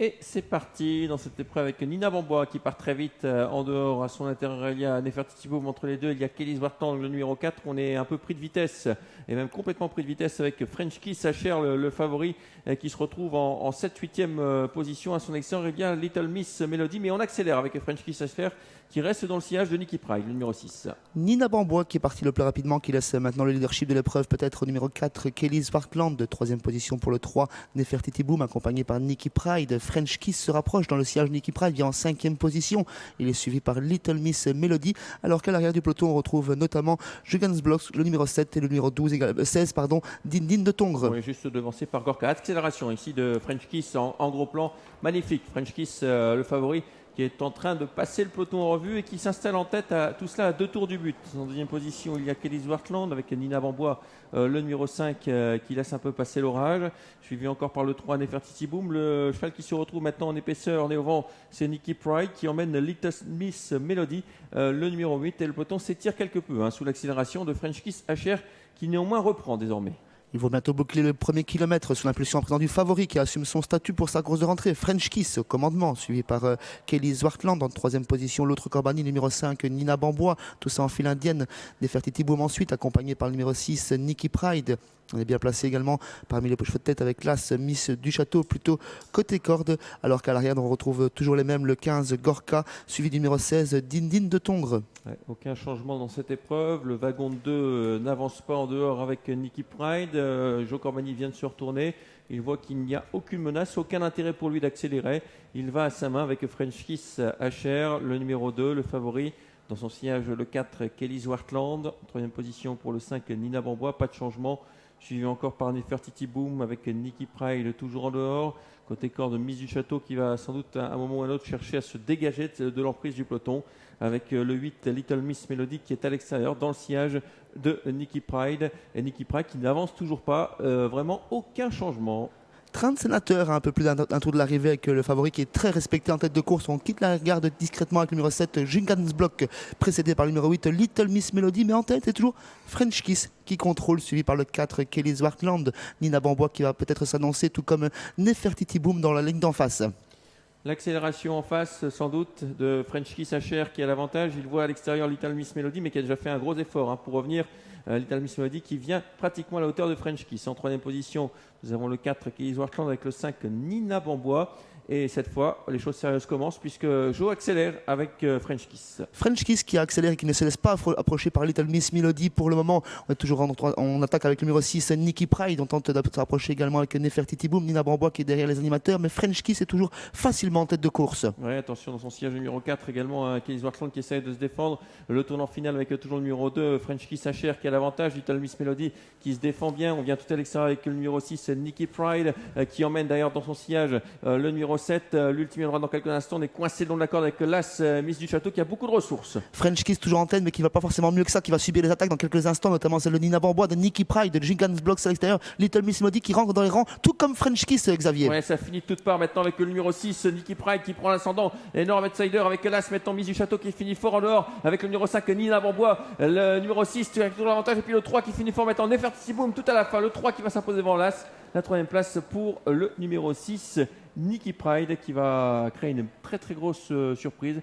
Et c'est parti dans cette épreuve avec Nina Bambois qui part très vite en dehors. À son intérieur, il y a Nefertiti Boum. Entre les deux, il y a Kelly Zwartland, le numéro 4. On est un peu pris de vitesse et même complètement pris de vitesse avec French Kiss Sacher, le favori, qui se retrouve en 7-8e position. À son extérieur, il y a Little Miss Melody. Mais on accélère avec French Kiss Sacher qui reste dans le sillage de Nicky Pride, le numéro 6. Nina Bambois qui est parti le plus rapidement, qui laisse maintenant le leadership de l'épreuve, peut-être au numéro 4, Kelly Zwartland, de 3e position pour le 3, Nefertiti Boum, accompagné par Nicky Pride. French Kiss se rapproche dans le sillage. Nicky Pride vient en 5e position. Il est suivi par Little Miss Melody, alors qu'à l'arrière du peloton, on retrouve notamment Jugans Blocks, le numéro 7 et le numéro 16, Din Din de Tongres. Oui, juste devancé par Gorka. Accélération ici de French Kiss en gros plan. Magnifique. French Kiss, le favori, qui est en train de passer le peloton en revue et qui s'installe en tête à tout cela à 2 tours du but. En deuxième position, il y a Kelly Zwartland avec Nina Bambois, le numéro 5, qui laisse un peu passer l'orage. Suivi encore par le 3, Nefertiti Boum. Le cheval qui se retrouve maintenant en épaisseur, en est au vent, c'est Nicky Pride qui emmène Little Miss Melody, le numéro 8. Et le peloton s'étire quelque peu sous l'accélération de French Kiss HR qui néanmoins reprend désormais. Il va bientôt boucler le premier kilomètre sous l'impulsion à présent du favori qui assume son statut pour sa course de rentrée. French Kiss au commandement, suivi par Kelly Zwartland en 3e position. L'autre Corbani, numéro 5, Nina Bambois, tout ça en file indienne. Nefertiti Boum ensuite, accompagné par le numéro 6, Nicky Pride. On est bien placé également parmi les chevaux de tête avec l'As Miss du Château, plutôt côté corde, alors qu'à l'arrière on retrouve toujours les mêmes, le 15 Gorka, suivi du numéro 16 Din Din de Tongres. Ouais, aucun changement dans cette épreuve. Le wagon de 2 n'avance pas en dehors avec Nicky Pride. Joe Corbani vient de se retourner. Il voit qu'il n'y a aucune menace, aucun intérêt pour lui d'accélérer. Il va à sa main avec French Kiss HR, le numéro 2, le favori. Dans son sillage, le 4, Kelly Zwartland. 3e position pour le 5, Nina Bambois. Pas de changement. Suivi encore par Nefertiti Boum avec Nicky Pride toujours en dehors. Côté corde, Miss du Château qui va sans doute à un moment ou à un autre chercher à se dégager de l'emprise du peloton. Avec le 8, Little Miss Melody qui est à l'extérieur dans le sillage de Nicky Pride. Et Nicky Pride qui n'avance toujours pas. Vraiment aucun changement. 30 sénateurs à un peu plus d'un tour de l'arrivée avec le favori qui est très respecté en tête de course. On quitte la garde discrètement avec le numéro 7, Jugans Block, précédé par le numéro 8, Little Miss Melody. Mais en tête, c'est toujours French Kiss qui contrôle, suivi par le 4, Kelly Zwartland. Nina Bambois qui va peut-être s'annoncer, tout comme Nefertiti Boum dans la ligne d'en face. L'accélération en face, sans doute, de French Kiss HR qui a l'avantage. Il voit à l'extérieur Little Miss Melody, mais qui a déjà fait un gros effort pour revenir. Little Miss Melody qui vient pratiquement à la hauteur de French Kiss. En 3e position, nous avons le 4, Kelly Zwartland, avec le 5, Nina Bambois. Et cette fois, les choses sérieuses commencent puisque Joe accélère avec French Kiss. French Kiss qui accélère et qui ne se laisse pas approcher par Little Miss Melody pour le moment. On est toujours en attaque avec le numéro 6, Nicky Pride. On tente de se rapprocher également avec Nefertiti Boum, Nina Bambois qui est derrière les animateurs. Mais French Kiss est toujours facilement en tête de course. Ouais, attention dans son sillage numéro 4 également, Kelly Zwartland qui essaie de se défendre. Le tournant final avec toujours le numéro 2, French Kiss HR qui a l'avantage. Little Miss Melody qui se défend bien. On vient tout à l'extérieur avec le numéro 6, Nicky Pride, qui emmène d'ailleurs dans son sillage le numéro 7. L'ultime droite dans quelques instants. On est coincé dans l'accord avec l'As Miss du Château qui a beaucoup de ressources. French Kiss toujours en tête mais qui va pas forcément mieux que ça, qui va subir les attaques dans quelques instants, notamment celle de Nina Bambois, de Nicky Pride, de Jugans Blocks à l'extérieur, Little Miss Melody qui rentre dans les rangs, tout comme French Kiss, Xavier. Ouais, ça finit de toutes parts maintenant avec le numéro 6, Nicky Pride qui prend l'ascendant. Énorme outsider avec l'As maintenant Miss du Château qui finit fort en dehors avec le numéro 5, Nina Bambois. Le numéro 6 qui a toujours l'avantage et puis le 3 qui finit fort maintenant Nefertiti Boum tout à la fin. Le 3 qui va s'imposer devant l'As. La 3e place pour le numéro 6, Nicky Pride qui va créer une très très grosse surprise.